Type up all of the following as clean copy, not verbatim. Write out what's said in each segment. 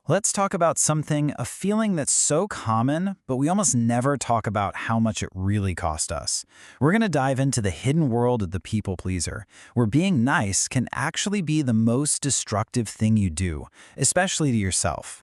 Let's talk about a feeling that's so common, but we almost never talk about how much it really cost us. We're going to dive into the hidden world of the people pleaser, where being nice can actually be the most destructive thing you do, especially to yourself.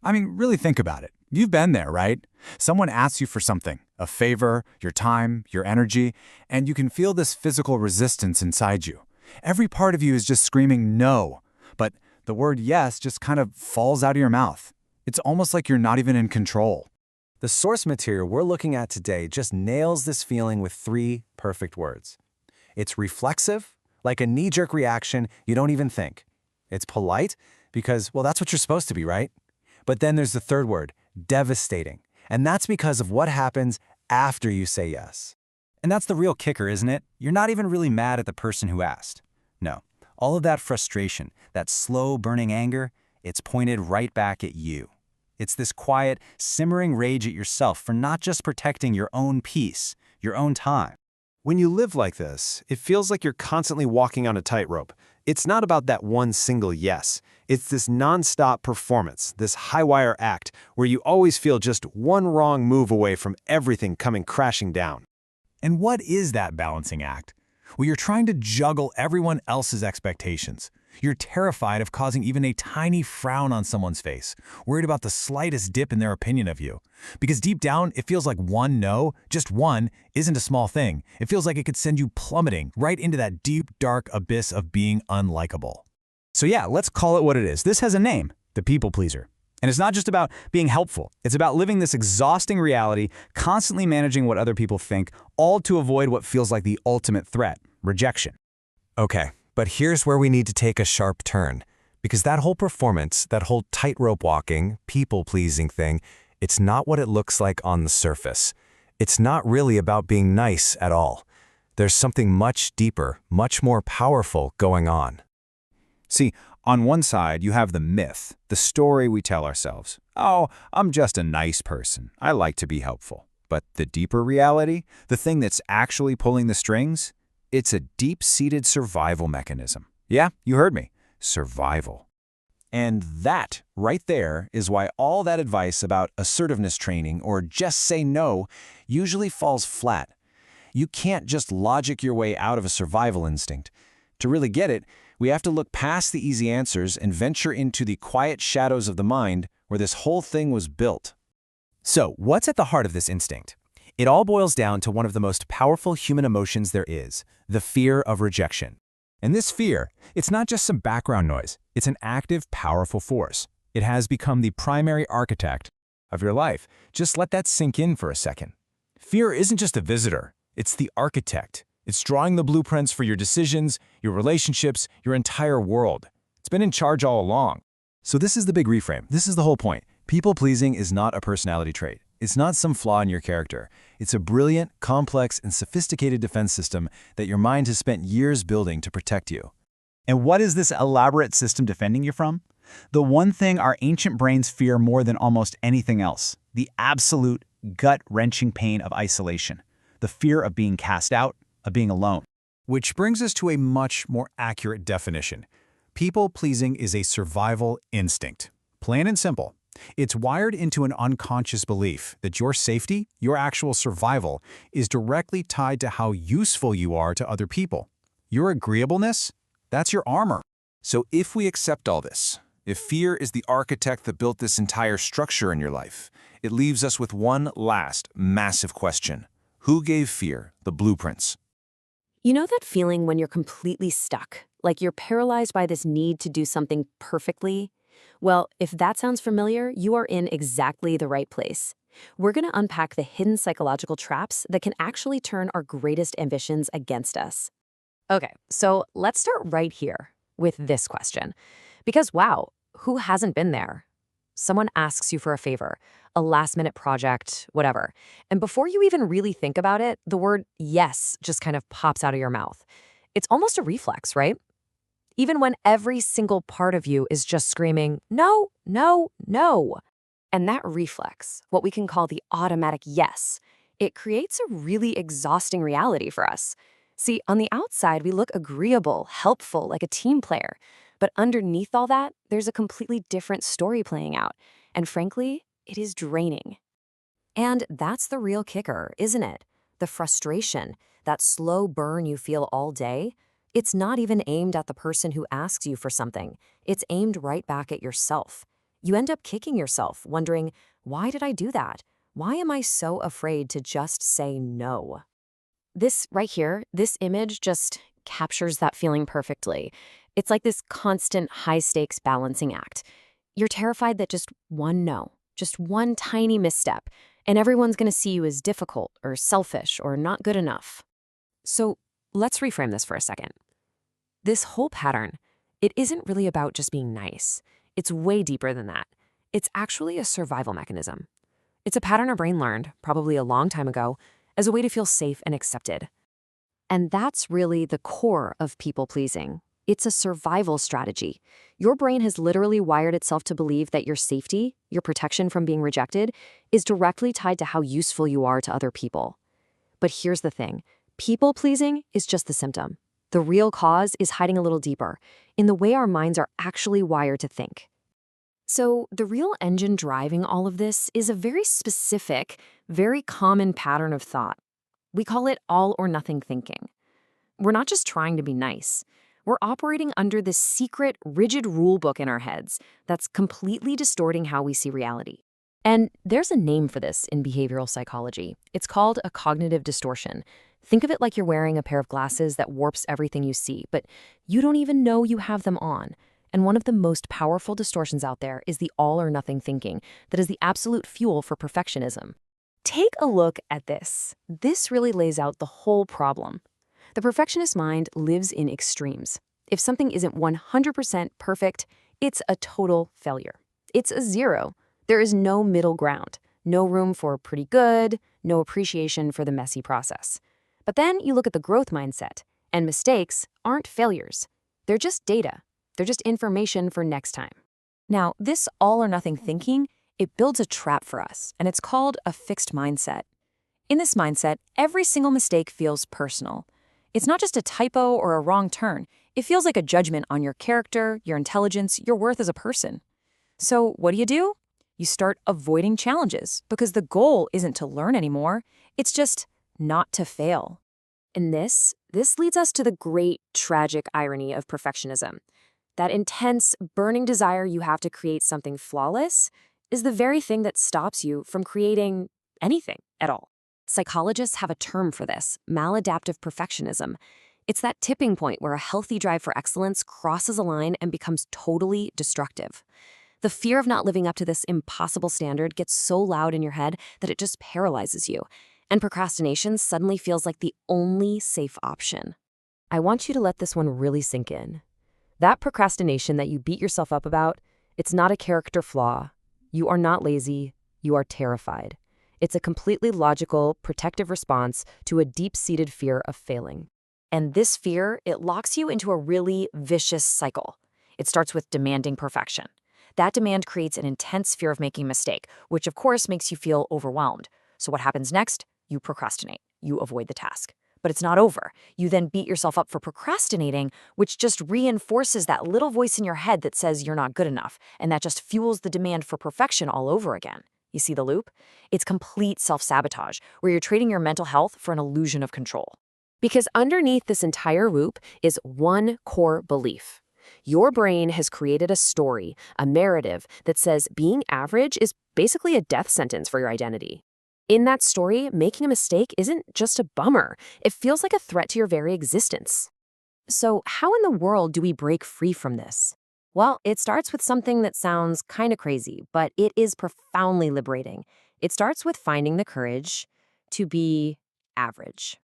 I mean, really think about it. You've been there, right? Someone asks you for something, a favor, your time, your energy, and you can feel this physical resistance inside you. Every part of you is just screaming no, but the word yes just kind of falls out of your mouth. It's almost like you're not even in control. The source material we're looking at today just nails this feeling with three perfect words. It's reflexive, like a knee-jerk reaction you don't even think. It's polite, because, well, that's what you're supposed to be, right? But then there's the third word, devastating. And that's because of what happens after you say yes. And that's the real kicker, isn't it? You're not even really mad at the person who asked. No, all of that frustration, that slow burning anger, it's pointed right back at you. It's this quiet, simmering rage at yourself for not just protecting your own peace, your own time. When you live like this, it feels like you're constantly walking on a tightrope. It's not about that one single yes. It's this nonstop performance, this high-wire act, where you always feel just one wrong move away from everything coming crashing down. And what is that balancing act? Well, you're trying to juggle everyone else's expectations. You're terrified of causing even a tiny frown on someone's face, worried about the slightest dip in their opinion of you. Because deep down, it feels like one no, just one, isn't a small thing. It feels like it could send you plummeting right into that deep, dark abyss of being unlikable. So yeah, let's call it what it is. This has a name, the people pleaser. And it's not just about being helpful. It's about living this exhausting reality, constantly managing what other people think, all to avoid what feels like the ultimate threat, rejection. Okay, but here's where we need to take a sharp turn. Because that whole performance, that whole tightrope walking, people-pleasing thing, it's not what it looks like on the surface. It's not really about being nice at all. There's something much deeper, much more powerful going on. See, on one side, you have the myth, the story we tell ourselves. Oh, I'm just a nice person. I like to be helpful. But the deeper reality, the thing that's actually pulling the strings, it's a deep-seated survival mechanism. Yeah, you heard me. Survival. And that, right there, is why all that advice about assertiveness training or just say no usually falls flat. You can't just logic your way out of a survival instinct. To really get it, we have to look past the easy answers and venture into the quiet shadows of the mind where this whole thing was built. So, what's at the heart of this instinct? It all boils down to one of the most powerful human emotions there is, the fear of rejection. And this fear, it's not just some background noise. It's an active, powerful force. It has become the primary architect of your life. Just let that sink in for a second. Fear isn't just a visitor. It's the architect. It's drawing the blueprints for your decisions, your relationships, your entire world. It's been in charge all along. So this is the big reframe. This is the whole point. People-pleasing is not a personality trait. It's not some flaw in your character. It's a brilliant, complex, and sophisticated defense system that your mind has spent years building to protect you. And what is this elaborate system defending you from? The one thing our ancient brains fear more than almost anything else, the absolute gut-wrenching pain of isolation, the fear of being cast out, of being alone. Which brings us to a much more accurate definition. People-pleasing is a survival instinct. Plain and simple. It's wired into an unconscious belief that your safety, your actual survival, is directly tied to how useful you are to other people. Your agreeableness, that's your armor. So if we accept all this, if fear is the architect that built this entire structure in your life, it leaves us with one last massive question. Who gave fear the blueprints? You know that feeling when you're completely stuck, like you're paralyzed by this need to do something perfectly? Well, if that sounds familiar, you are in exactly the right place. We're going to unpack the hidden psychological traps that can actually turn our greatest ambitions against us. Okay, so let's start right here with this question. Because wow, who hasn't been there? Someone asks you for a favor, a last-minute project, whatever. And before you even really think about it, the word yes just kind of pops out of your mouth. It's almost a reflex, right? Even when every single part of you is just screaming, no, no, no. And that reflex, what we can call the automatic yes, it creates a really exhausting reality for us. See, on the outside, we look agreeable, helpful, like a team player. But underneath all that, there's a completely different story playing out. And frankly, it is draining. And that's the real kicker, isn't it? The frustration, that slow burn you feel all day, it's not even aimed at the person who asks you for something. It's aimed right back at yourself. You end up kicking yourself, wondering, why did I do that? Why am I so afraid to just say no? This right here, this image just captures that feeling perfectly. It's like this constant high-stakes balancing act. You're terrified that just one no, just one tiny misstep, and everyone's going to see you as difficult or selfish or not good enough. So let's reframe this for a second. This whole pattern, it isn't really about just being nice. It's way deeper than that. It's actually a survival mechanism. It's a pattern our brain learned, probably a long time ago, as a way to feel safe and accepted. And that's really the core of people-pleasing. It's a survival strategy. Your brain has literally wired itself to believe that your safety, your protection from being rejected, is directly tied to how useful you are to other people. But here's the thing. People-pleasing is just the symptom. The real cause is hiding a little deeper, in the way our minds are actually wired to think. So the real engine driving all of this is a very specific, very common pattern of thought. We call it all or nothing thinking. We're not just trying to be nice. We're operating under this secret, rigid rule book in our heads that's completely distorting how we see reality. And there's a name for this in behavioral psychology. It's called a cognitive distortion. Think of it like you're wearing a pair of glasses that warps everything you see, but you don't even know you have them on. And one of the most powerful distortions out there is the all or nothing thinking that is the absolute fuel for perfectionism. Take a look at this. This really lays out the whole problem. The perfectionist mind lives in extremes. If something isn't 100% perfect, it's a total failure. It's a 0. There is no middle ground, no room for pretty good, no appreciation for the messy process. But then you look at the growth mindset, and mistakes aren't failures. They're just data. They're just information for next time. Now, this all or nothing thinking, it builds a trap for us, and it's called a fixed mindset. In this mindset, every single mistake feels personal. It's not just a typo or a wrong turn. It feels like a judgment on your character, your intelligence, your worth as a person. So what do? You start avoiding challenges because the goal isn't to learn anymore. It's just not to fail. And this leads us to the great, tragic irony of perfectionism. That intense, burning desire you have to create something flawless is the very thing that stops you from creating anything at all. Psychologists have a term for this, maladaptive perfectionism. It's that tipping point where a healthy drive for excellence crosses a line and becomes totally destructive. The fear of not living up to this impossible standard gets so loud in your head that it just paralyzes you, and procrastination suddenly feels like the only safe option. I want you to let this one really sink in. That procrastination that you beat yourself up about, it's not a character flaw. You are not lazy. You are terrified. It's a completely logical, protective response to a deep-seated fear of failing. And this fear, it locks you into a really vicious cycle. It starts with demanding perfection. That demand creates an intense fear of making a mistake, which of course makes you feel overwhelmed. So what happens next? You procrastinate. You avoid the task. But it's not over. You then beat yourself up for procrastinating, which just reinforces that little voice in your head that says you're not good enough, and that just fuels the demand for perfection all over again. You see the loop? It's complete self-sabotage, where you're trading your mental health for an illusion of control. Because underneath this entire loop is one core belief. Your brain has created a story, a narrative that says being average is basically a death sentence for your identity. In that story, making a mistake isn't just a bummer. It feels like a threat to your very existence. So how in the world do we break free from this? Well, it starts with something that sounds kind of crazy, but it is profoundly liberating. It starts with finding the courage to be average.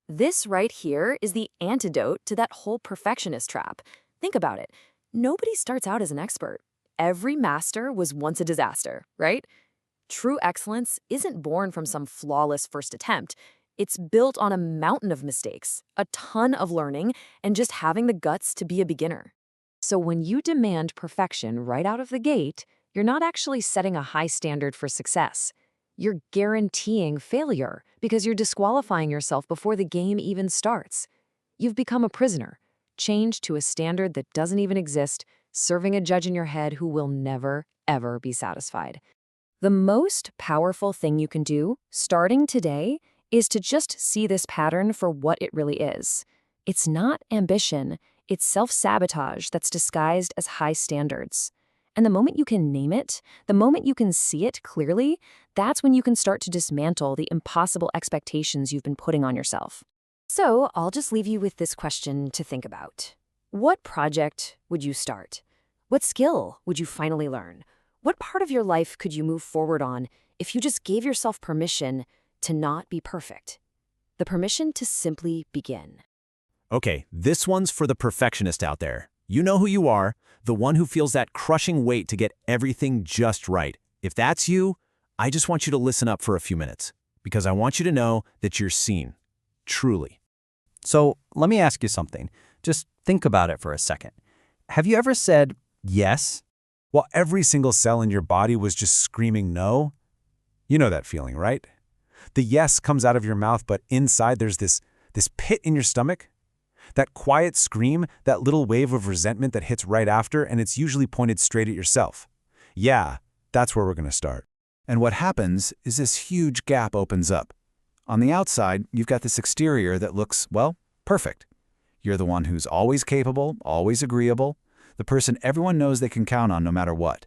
This right here is the antidote to that whole perfectionist trap. Think about it. Nobody starts out as an expert. Every master was once a disaster, right? True excellence isn't born from some flawless first attempt. It's built on a mountain of mistakes, a ton of learning, and just having the guts to be a beginner. So when you demand perfection right out of the gate, you're not actually setting a high standard for success. You're guaranteeing failure because you're disqualifying yourself before the game even starts. You've become a prisoner, change to a standard that doesn't even exist, serving a judge in your head who will never, ever be satisfied. The most powerful thing you can do, starting today, is to just see this pattern for what it really is. It's not ambition, it's self-sabotage that's disguised as high standards. And the moment you can name it, the moment you can see it clearly, that's when you can start to dismantle the impossible expectations you've been putting on yourself. So I'll just leave you with this question to think about. What project would you start? What skill would you finally learn? What part of your life could you move forward on if you just gave yourself permission to not be perfect? The permission to simply begin. Okay, this one's for the perfectionist out there. You know who you are, the one who feels that crushing weight to get everything just right. If that's you, I just want you to listen up for a few minutes, because I want you to know that you're seen. Truly. So let me ask you something. Just think about it for a second. Have you ever said yes? While every single cell in your body was just screaming no? You know that feeling, right? The yes comes out of your mouth, but inside there's this pit in your stomach. That quiet scream, that little wave of resentment that hits right after, and it's usually pointed straight at yourself. Yeah, that's where we're going to start. And what happens is this huge gap opens up. On the outside, you've got this exterior that looks, well, perfect. You're the one who's always capable, always agreeable, the person everyone knows they can count on no matter what.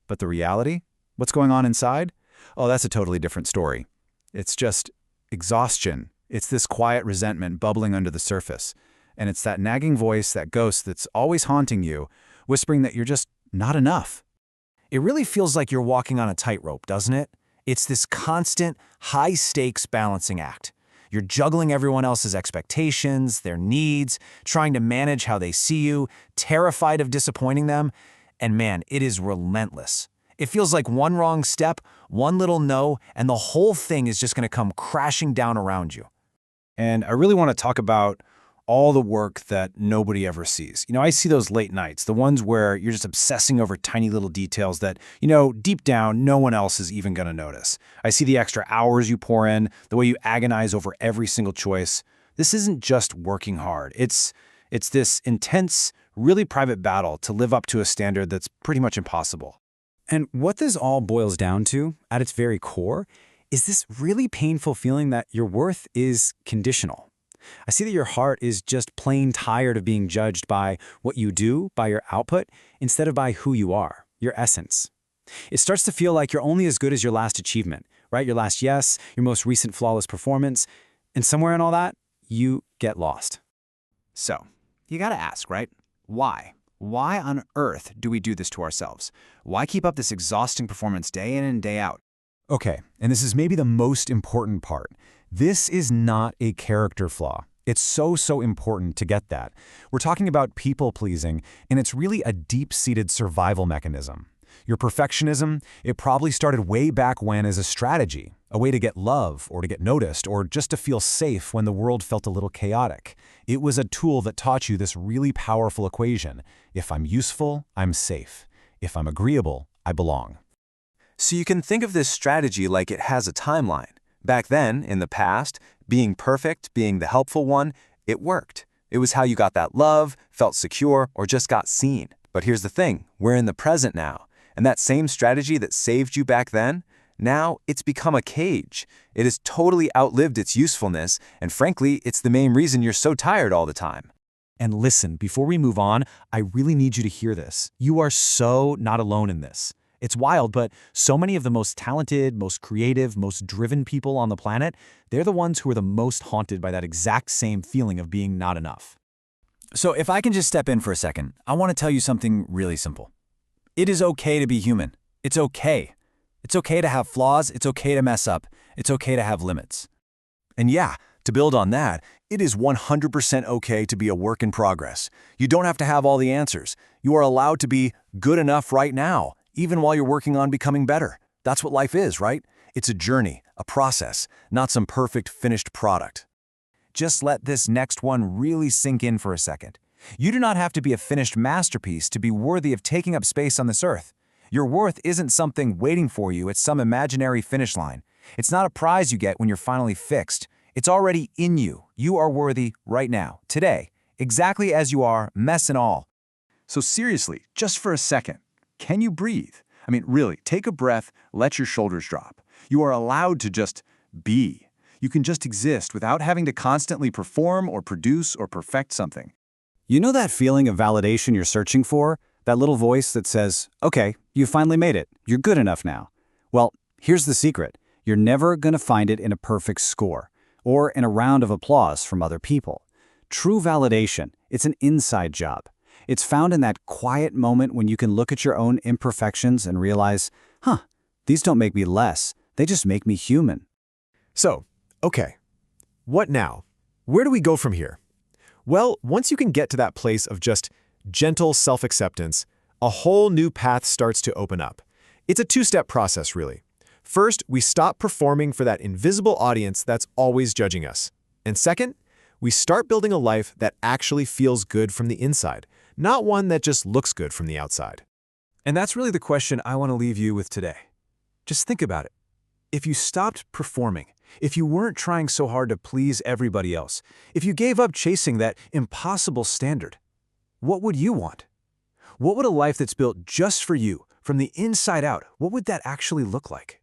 But the reality? What's going on inside? Oh, that's a totally different story. It's just exhaustion. It's this quiet resentment bubbling under the surface. And it's that nagging voice, that ghost that's always haunting you, whispering that you're just not enough. It really feels like you're walking on a tightrope, doesn't it? It's this constant, high-stakes balancing act. You're juggling everyone else's expectations, their needs, trying to manage how they see you, terrified of disappointing them, and man, it is relentless. It feels like one wrong step, one little no, and the whole thing is just going to come crashing down around you. And I really want to talk about all the work that nobody ever sees. I see those late nights, the ones where you're just obsessing over tiny little details that, deep down, no one else is even going to notice. I see the extra hours you pour in, the way you agonize over every single choice. This isn't just working hard. It's this intense, really private battle to live up to a standard that's pretty much impossible. And what this all boils down to, at its very core, is this really painful feeling that your worth is conditional. I see that your heart is just plain tired of being judged by what you do, by your output, instead of by who you are, your essence. It starts to feel like you're only as good as your last achievement, right? Your last yes, your most recent flawless performance, and somewhere in all that, you get lost. So, you gotta ask, right? Why? Why on earth do we do this to ourselves? Why keep up this exhausting performance day in and day out? Okay, and this is maybe the most important part. This is not a character flaw. It's so important to get that. We're talking about people-pleasing, and it's really a deep-seated survival mechanism. Your perfectionism, it probably started way back when as a strategy, a way to get love or to get noticed or just to feel safe when the world felt a little chaotic. It was a tool that taught you this really powerful equation. If I'm useful, I'm safe. If I'm agreeable, I belong. So you can think of this strategy like it has a timeline. Back then, in the past, being perfect, being the helpful one, it worked. It was how you got that love, felt secure, or just got seen. But here's the thing, we're in the present now. And that same strategy that saved you back then, now it's become a cage. It has totally outlived its usefulness, and frankly, it's the main reason you're so tired all the time. And listen, before we move on, I really need you to hear this. You are so not alone in this. It's wild, but so many of the most talented, most creative, most driven people on the planet, they're the ones who are the most haunted by that exact same feeling of being not enough. So if I can just step in for a second, I want to tell you something really simple. It is okay to be human. It's okay. It's okay to have flaws. It's okay to mess up. It's okay to have limits. And yeah, to build on that, it is 100% okay to be a work in progress. You don't have to have all the answers. You are allowed to be good enough right now, even while you're working on becoming better. That's what life is, right? It's a journey, a process, not some perfect finished product. Just let this next one really sink in for a second. You do not have to be a finished masterpiece to be worthy of taking up space on this earth. Your worth isn't something waiting for you at some imaginary finish line. It's not a prize you get when you're finally fixed. It's already in you. You are worthy right now, today, exactly as you are, mess and all. So seriously, just for a second, can you breathe? I mean, really, take a breath, let your shoulders drop. You are allowed to just be. You can just exist without having to constantly perform or produce or perfect something. You know that feeling of validation you're searching for? That little voice that says, okay, you finally made it. You're good enough now. Well, here's the secret. You're never going to find it in a perfect score or in a round of applause from other people. True validation, it's an inside job. It's found in that quiet moment when you can look at your own imperfections and realize, these don't make me less. They just make me human. So, okay, what now? Where do we go from here? Well, once you can get to that place of just gentle self-acceptance, a whole new path starts to open up. It's a two-step process, really. First, we stop performing for that invisible audience that's always judging us. And second, we start building a life that actually feels good from the inside, not one that just looks good from the outside. And that's really the question I want to leave you with today. Just think about it. If you stopped performing, if you weren't trying so hard to please everybody else, if you gave up chasing that impossible standard, what would you want? What would a life that's built just for you, from the inside out, what would that actually look like?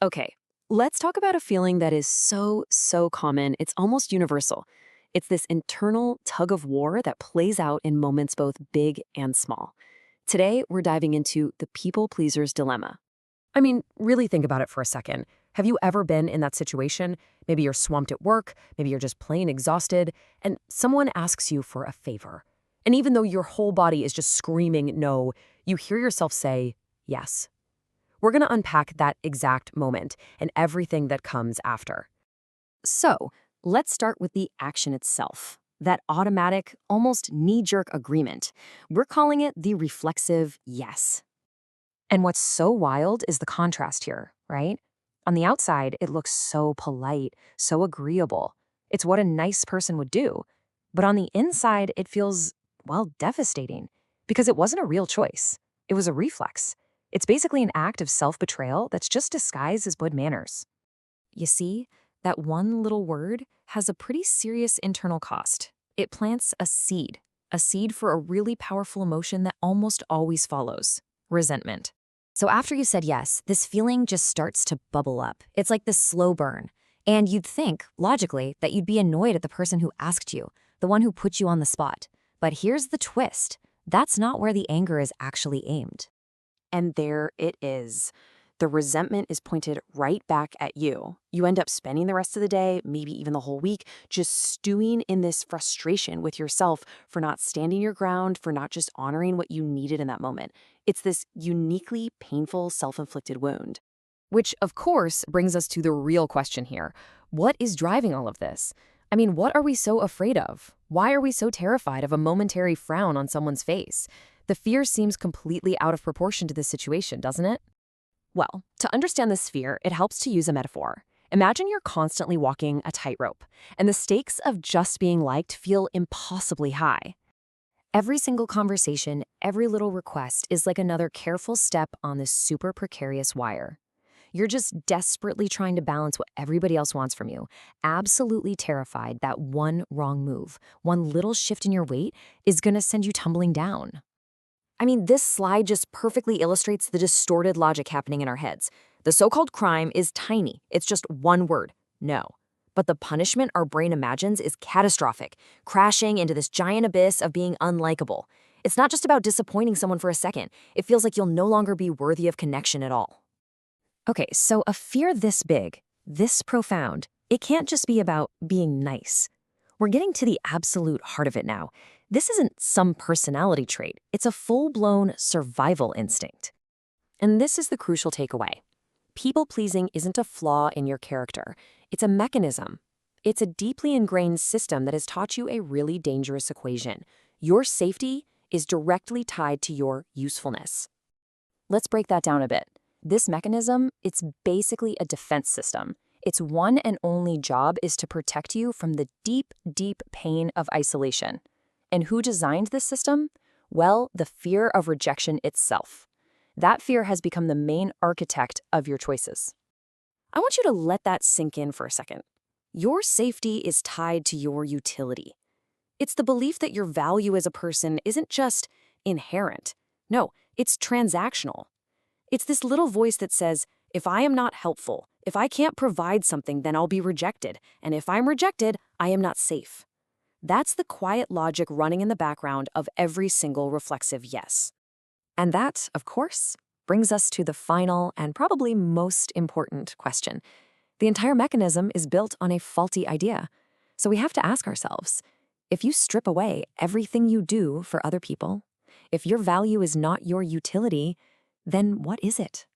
Okay, let's talk about a feeling that is so common, it's almost universal. It's this internal tug of war that plays out in moments both big and small. Today, we're diving into the people pleaser's dilemma. I mean, really think about it for a second. Have you ever been in that situation? Maybe you're swamped at work, maybe you're just plain exhausted, and someone asks you for a favor. And even though your whole body is just screaming no, you hear yourself say yes. We're going to unpack that exact moment and everything that comes after. So, let's start with the action itself. That automatic, almost knee-jerk agreement. We're calling it the reflexive yes. And what's so wild is the contrast here, right? On the outside, it looks so polite, so agreeable. It's what a nice person would do. But on the inside, it feels, well, devastating. Because it wasn't a real choice. It was a reflex. It's basically an act of self-betrayal that's just disguised as good manners. You see, that one little word has a pretty serious internal cost. It plants a seed for a really powerful emotion that almost always follows: resentment. So after you said yes, this feeling just starts to bubble up. It's like this slow burn. And you'd think, logically, that you'd be annoyed at the person who asked you, the one who put you on the spot. But here's the twist. That's not where the anger is actually aimed. And there it is. The resentment is pointed right back at you. You end up spending the rest of the day, maybe even the whole week, just stewing in this frustration with yourself for not standing your ground, for not just honoring what you needed in that moment. It's this uniquely painful self-inflicted wound. Which, of course, brings us to the real question here. What is driving all of this? I mean, what are we so afraid of? Why are we so terrified of a momentary frown on someone's face? The fear seems completely out of proportion to this situation, doesn't it? Well, to understand this fear, it helps to use a metaphor. Imagine you're constantly walking a tightrope, and the stakes of just being liked feel impossibly high. Every single conversation, every little request is like another careful step on this super precarious wire. You're just desperately trying to balance what everybody else wants from you, absolutely terrified that one wrong move, one little shift in your weight is going to send you tumbling down. I mean, this slide just perfectly illustrates the distorted logic happening in our heads. The so-called crime is tiny. It's just one word, no. But the punishment our brain imagines is catastrophic, crashing into this giant abyss of being unlikable. It's not just about disappointing someone for a second. It feels like you'll no longer be worthy of connection at all. Okay, so a fear this big, this profound, it can't just be about being nice. We're getting to the absolute heart of it now. This isn't some personality trait. It's a full-blown survival instinct. And this is the crucial takeaway. People-pleasing isn't a flaw in your character. It's a mechanism. It's a deeply ingrained system that has taught you a really dangerous equation. Your safety is directly tied to your usefulness. Let's break that down a bit. This mechanism, it's basically a defense system. Its one and only job is to protect you from the deep, deep pain of isolation. And who designed this system? Well, the fear of rejection itself. That fear has become the main architect of your choices. I want you to let that sink in for a second. Your safety is tied to your utility. It's the belief that your value as a person isn't just inherent. No, it's transactional. It's this little voice that says, if I am not helpful, if I can't provide something, then I'll be rejected. And if I'm rejected, I am not safe. That's the quiet logic running in the background of every single reflexive yes. And that, of course, brings us to the final and probably most important question. The entire mechanism is built on a faulty idea. So we have to ask ourselves, if you strip away everything you do for other people, if your value is not your utility, then what is it?